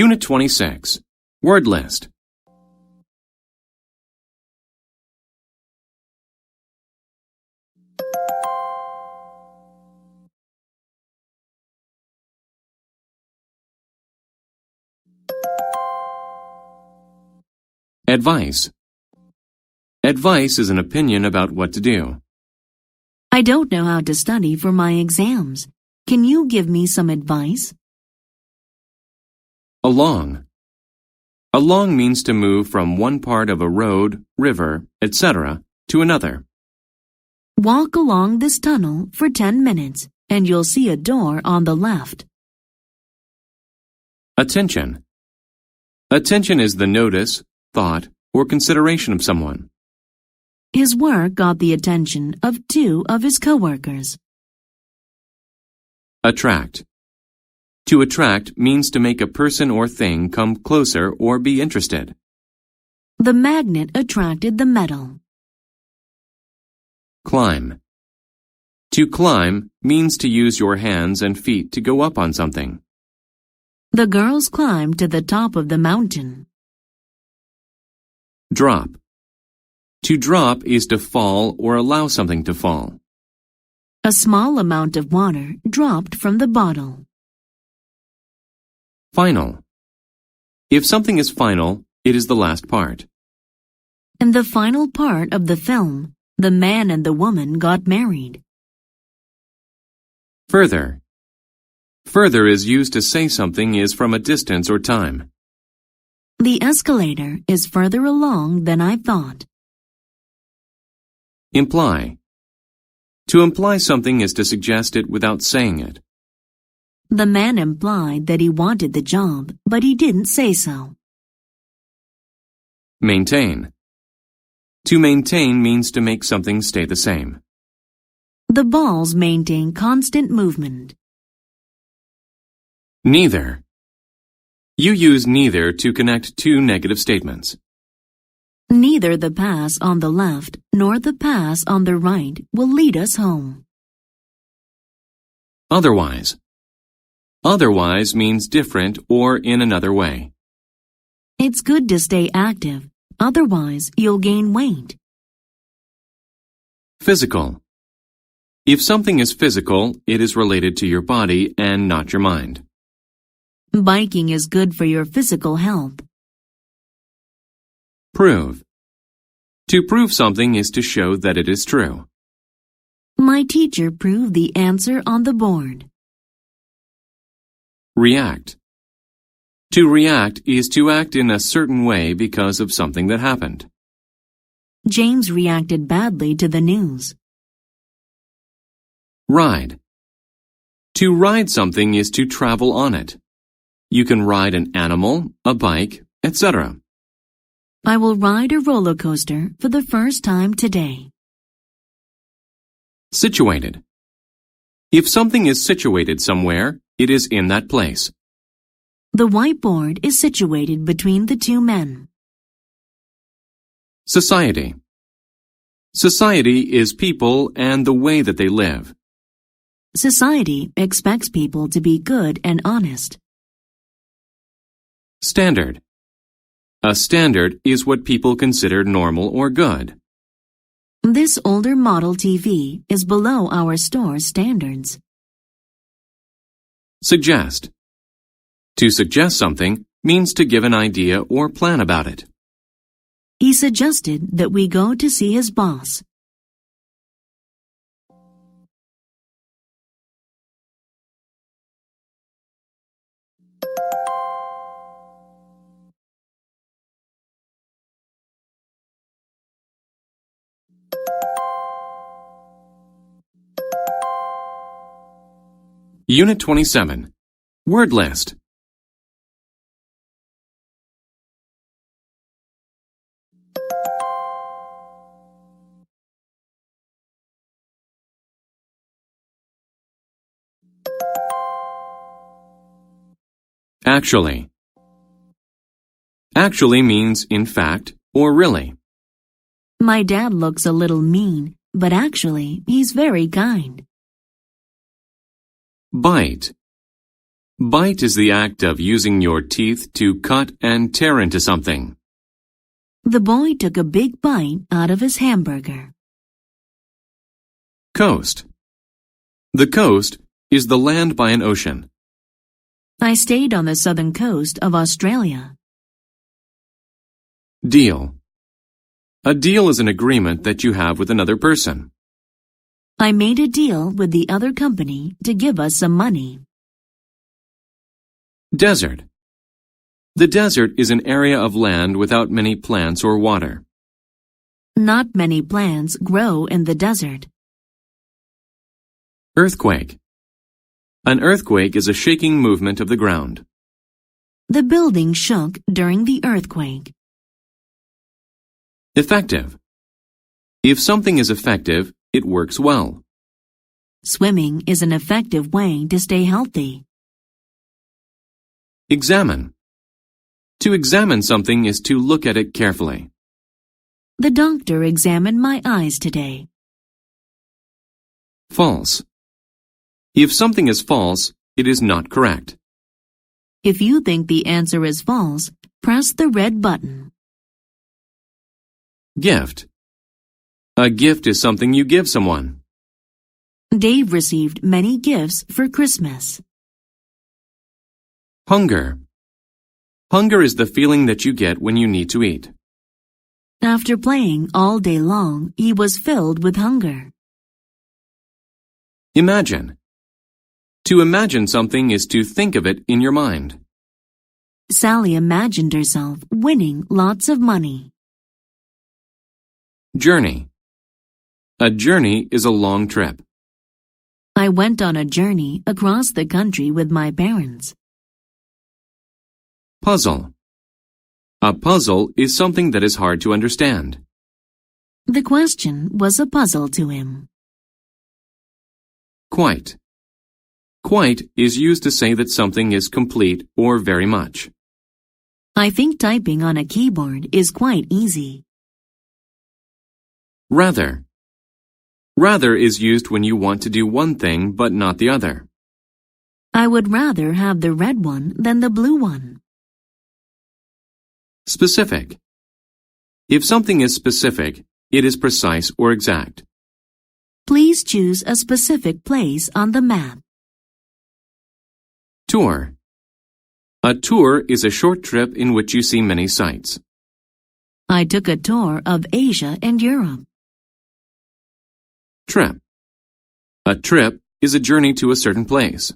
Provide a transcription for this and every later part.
Unit 26. Word list. Advice. Advice is an opinion about what to do. I don't know how to study for my exams. Can you give me some advice? Along. Along means to move from one part of a road, river, etc. to another. Walk along this tunnel for 10 minutes and you'll see a door on the left. Attention. Attention is the notice, thought, or consideration of someone. His work got the attention of 2 of his coworkers. Attract. To attract means to make a person or thing come closer or be interested. The magnet attracted the metal. Climb. To climb means to use your hands and feet to go up on something. The girls climbed to the top of the mountain. Drop. To drop is to fall or allow something to fall. A small amount of water dropped from the bottle. Final. If something is final, it is the last part. In the final part of the film, the man and the woman got married. Further. Further is used to say something is from a distance or time. The escalator is further along than I thought. Imply. To imply something is to suggest it without saying it. The man implied that he wanted the job, but he didn't say so. Maintain. To maintain means to make something stay the same. The balls maintain constant movement. Neither. You use neither to connect two negative statements. Neither the pass on the left nor the pass on the right will lead us home. Otherwise. Otherwise means different or in another way. It's good to stay active, otherwise you'll gain weight. Physical. If something is physical, it is related to your body and not your mind. Biking is good for your physical health. Prove. To prove something is to show that it is true. My teacher proved the answer on the board. React. To react is to act in a certain way because of something that happened. James reacted badly to the news. Ride. To ride something is to travel on it. You can ride an animal, a bike, etc. I will ride a roller coaster for the first time today. Situated. If something is situated somewhere, it is in that place. The whiteboard is situated between the 2 men. Society. Society is people and the way that they live. Society expects people to be good and honest. Standard. A standard is what people consider normal or good. This older model TV is below our store's standards. Suggest. To suggest something means to give an idea or plan about it. He suggested that we go to see his boss. Unit 27. Word list. Actually. Actually means in fact or really. My dad looks a little mean, but actually he's very kind. Bite. Bite is the act of using your teeth to cut and tear into something. The boy took a big bite out of his hamburger. Coast. The coast is the land by an ocean. I stayed on the southern coast of Australia. Deal. A deal is an agreement that you have with another person. I made a deal with the other company to give us some money. Desert. The desert is an area of land without many plants or water. Not many plants grow in the desert. Earthquake. An earthquake is a shaking movement of the ground. The building shook during the earthquake. Effective. If something is effective, it works well. Swimming is an effective way to stay healthy. Examine. To examine something is to look at it carefully. The doctor examined my eyes today. False. If something is false, it is not correct. If you think the answer is false, press the red button. Gift. A gift is something you give someone. Dave received many gifts for Christmas. Hunger. Hunger is the feeling that you get when you need to eat. After playing all day long, he was filled with hunger. Imagine. To imagine something is to think of it in your mind. Sally imagined herself winning lots of money. Journey. A journey is a long trip. I went on a journey across the country with my parents. Puzzle. A puzzle is something that is hard to understand. The question was a puzzle to him. Quite. Quite is used to say that something is complete or very much. I think typing on a keyboard is quite easy. Rather. Rather is used when you want to do one thing but not the other. I would rather have the red one than the blue one. Specific. If something is specific, it is precise or exact. Please choose a specific place on the map. Tour. A tour is a short trip in which you see many sights. I took a tour of Asia and Europe. Trip. A trip is a journey to a certain place.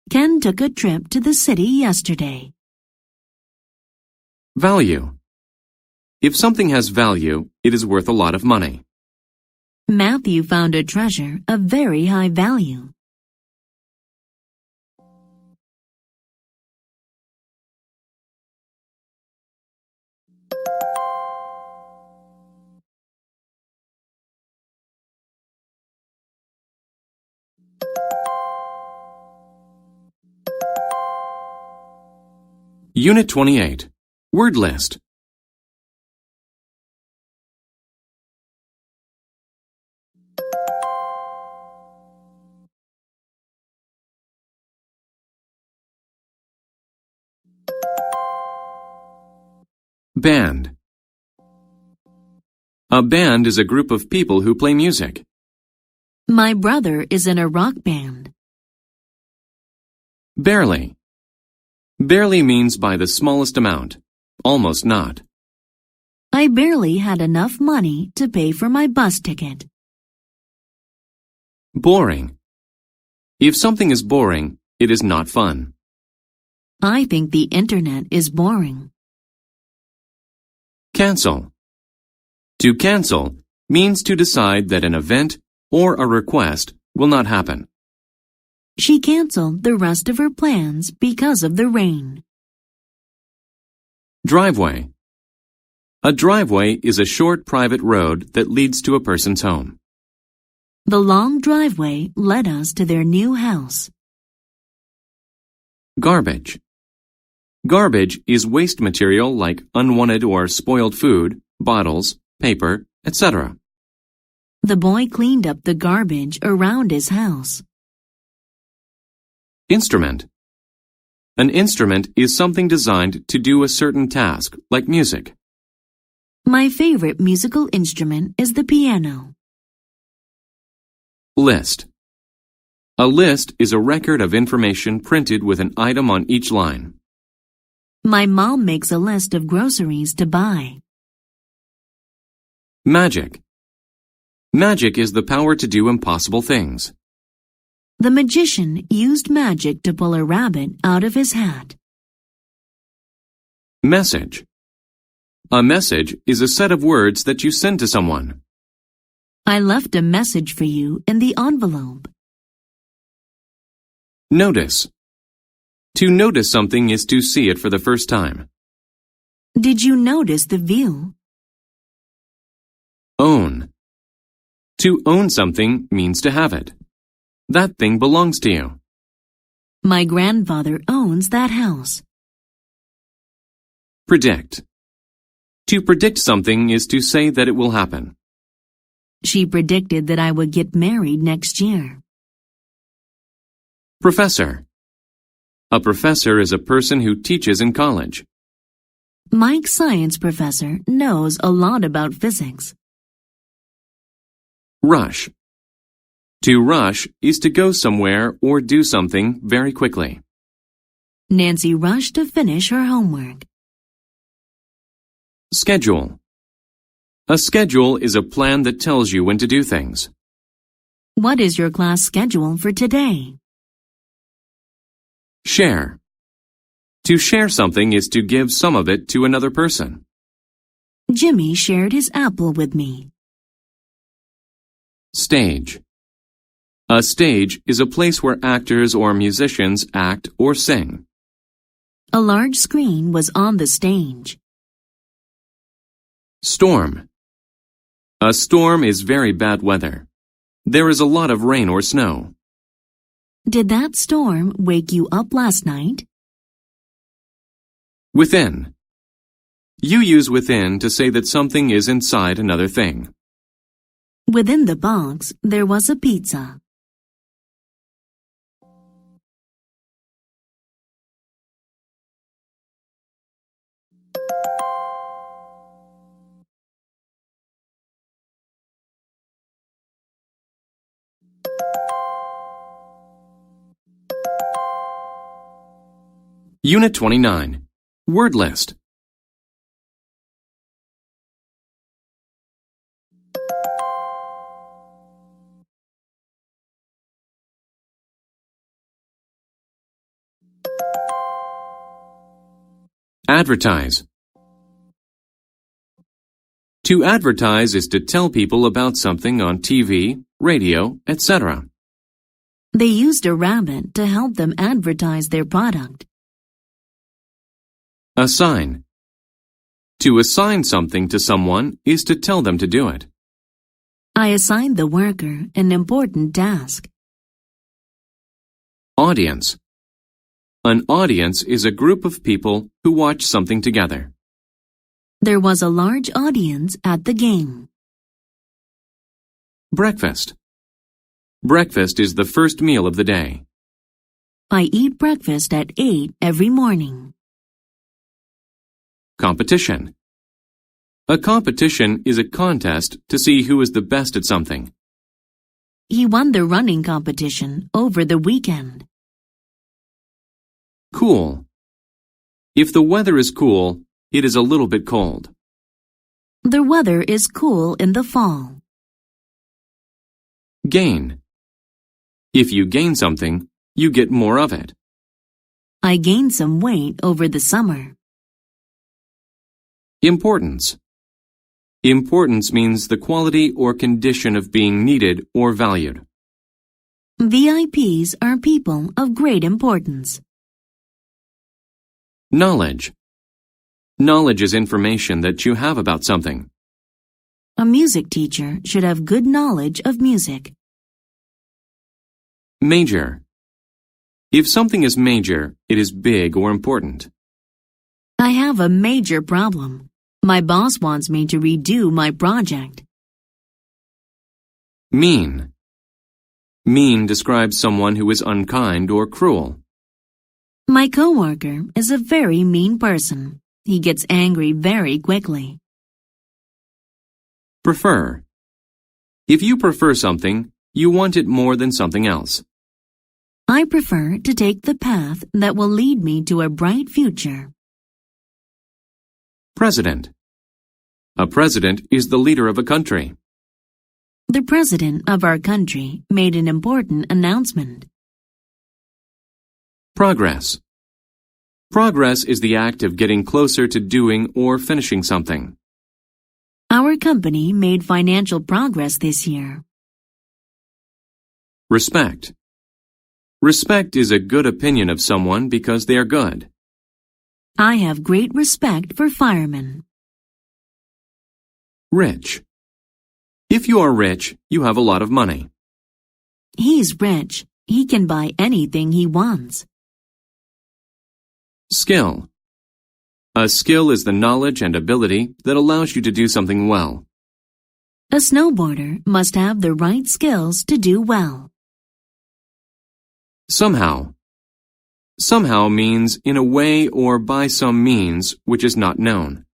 Ken took a trip to the city yesterday. Value. If something has value, it is worth a lot of money. Matthew found a treasure of very high value. Unit 28. Word list. Band. A band is a group of people who play music. My brother is in a rock band. Barely. Barely means by the smallest amount, almost not. I barely had enough money to pay for my bus ticket. Boring. If something is boring, it is not fun. I think the internet is boring. Cancel. To cancel means to decide that an event or a request will not happen. She canceled the rest of her plans because of the rain. Driveway. A driveway is a short private road that leads to a person's home. The long driveway led us to their new house. Garbage. Garbage is waste material like unwanted or spoiled food, bottles, paper, etc. The boy cleaned up the garbage around his house. Instrument. An instrument is something designed to do a certain task, like music. My favorite musical instrument is the piano. List. A list is a record of information printed with an item on each line. My mom makes a list of groceries to buy. Magic. Magic is the power to do impossible things. The magician used magic to pull a rabbit out of his hat. Message. A message is a set of words that you send to someone. I left a message for you in the envelope. Notice. To notice something is to see it for the first time. Did you notice the view? Own. To own something means to have it. That thing belongs to you. My grandfather owns that house. Predict. To predict something is to say that it will happen. She predicted that I would get married next year. Professor. A professor is a person who teaches in college. Mike's science professor knows a lot about physics. Rush. To rush is to go somewhere or do something very quickly. Nancy rushed to finish her homework. Schedule. A schedule is a plan that tells you when to do things. What is your class schedule for today? Share. To share something is to give some of it to another person. Jimmy shared his apple with me. Stage. A stage is a place where actors or musicians act or sing. A large screen was on the stage. Storm. A storm is very bad weather. There is a lot of rain or snow. Did that storm wake you up last night? Within. You use within to say that something is inside another thing. Within the box, there was a pizza. Unit 29. Word list. Advertise. To advertise is to tell people about something on TV, radio, etc. They used a rabbit to help them advertise their product. Assign. To assign something to someone is to tell them to do it. I assigned the worker an important task. Audience. An audience is a group of people who watch something together. There was a large audience at the game. Breakfast. Breakfast is the first meal of the day. I eat breakfast at 8 every morning. Competition. A competition is a contest to see who is the best at something. He won the running competition over the weekend. Cool. If the weather is cool, it is a little bit cold. The weather is cool in the fall. Gain. If you gain something, you get more of it. I gained some weight over the summer. Importance. Importance means the quality or condition of being needed or valued. VIPs are people of great importance. Knowledge. Knowledge is information that you have about something. A music teacher should have good knowledge of music. Major. If something is major, it is big or important. I have a major problem. My boss wants me to redo my project. Mean. Mean describes someone who is unkind or cruel. My coworker is a very mean person. He gets angry very quickly. Prefer. If you prefer something, you want it more than something else. I prefer to take the path that will lead me to a bright future. President. A president is the leader of a country. The president of our country made an important announcement. Progress. Progress is the act of getting closer to doing or finishing something. Our company made financial progress this year. Respect. Respect is a good opinion of someone because they are good. I have great respect for firemen. Rich. If you are rich, you have a lot of money. He's rich. He can buy anything he wants. Skill. A skill is the knowledge and ability that allows you to do something well. A snowboarder must have the right skills to do well. Somehow. Somehow means in a way or by some means which is not known.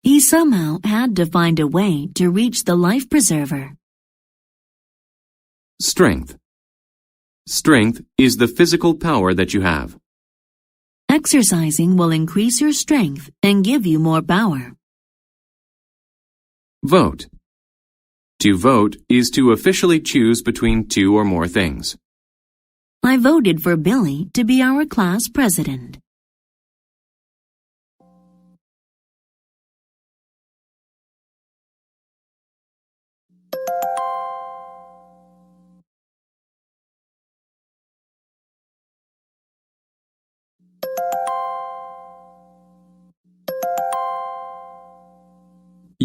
He somehow had to find a way to reach the life preserver. Strength. Strength is the physical power that you have. Exercising will increase your strength and give you more power. Vote. To vote is to officially choose between two or more things. I voted for Billy to be our class president.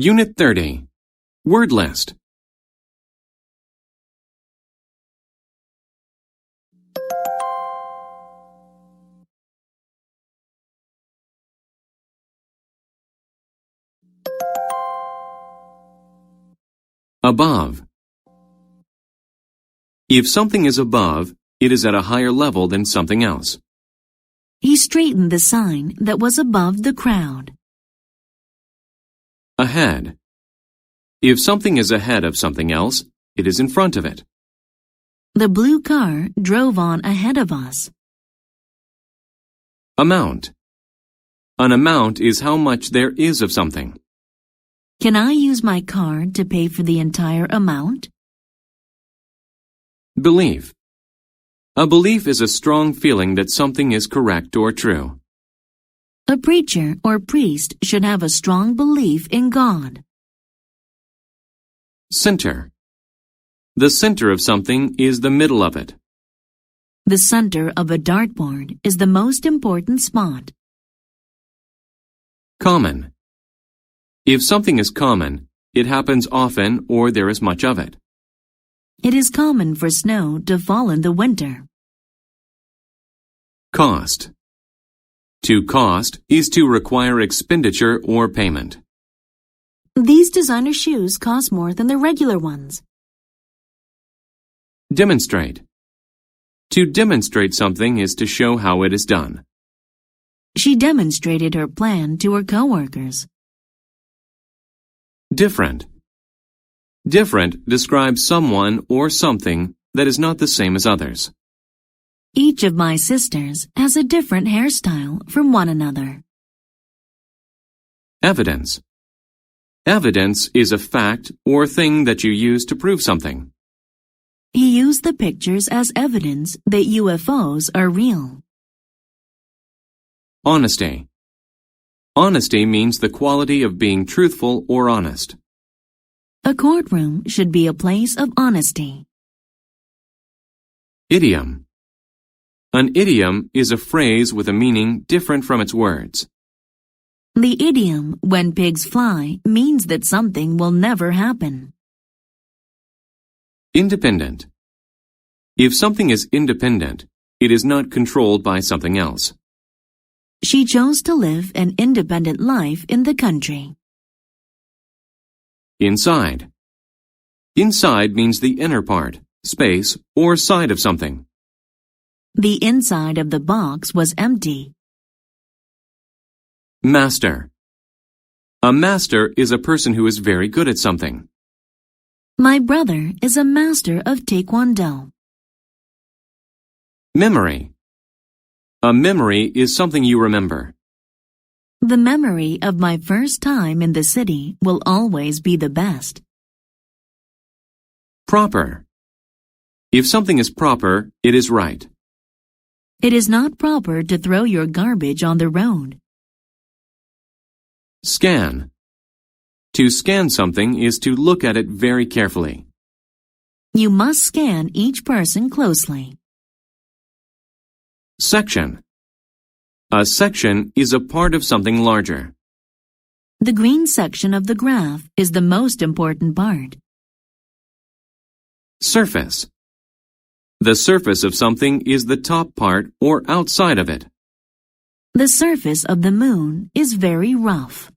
Unit 30. Word list. Above. If something is above, it is at a higher level than something else. He straightened the sign that was above the crowd. Ahead. If something is ahead of something else, it is in front of it. The blue car drove on ahead of us. Amount. An amount is how much there is of something. Can I use my card to pay for the entire amount? Belief. A belief is a strong feeling that something is correct or true. A preacher or priest should have a strong belief in God. Center. The center of something is the middle of it. The center of a dartboard is the most important spot. Common. If something is common, it happens often or there is much of it. It is common for snow to fall in the winter. Cost. To cost is to require expenditure or payment. These designer shoes cost more than the regular ones. Demonstrate. To demonstrate something is to show how it is done. She demonstrated her plan to her coworkers. Different. Different describes someone or something that is not the same as others. Each of my sisters has a different hairstyle from one another. Evidence. Evidence is a fact or thing that you use to prove something. He used the pictures as evidence that UFOs are real. Honesty. Honesty means the quality of being truthful or honest. A courtroom should be a place of honesty. Idiom. An idiom is a phrase with a meaning different from its words. The idiom, when pigs fly, means that something will never happen. Independent. If something is independent, it is not controlled by something else. She chose to live an independent life in the country. Inside. Inside means the inner part, space, or side of something. The inside of the box was empty. Master. A master is a person who is very good at something. My brother is a master of taekwondo. Memory. A memory is something you remember. The memory of my first time in the city will always be the best. Proper. If something is proper, it is right. It is not proper to throw your garbage on the road. Scan. To scan something is to look at it very carefully. You must scan each person closely. Section. A section is a part of something larger. The green section of the graph is the most important part. Surface. The surface of something is the top part or outside of it. The surface of the moon is very rough.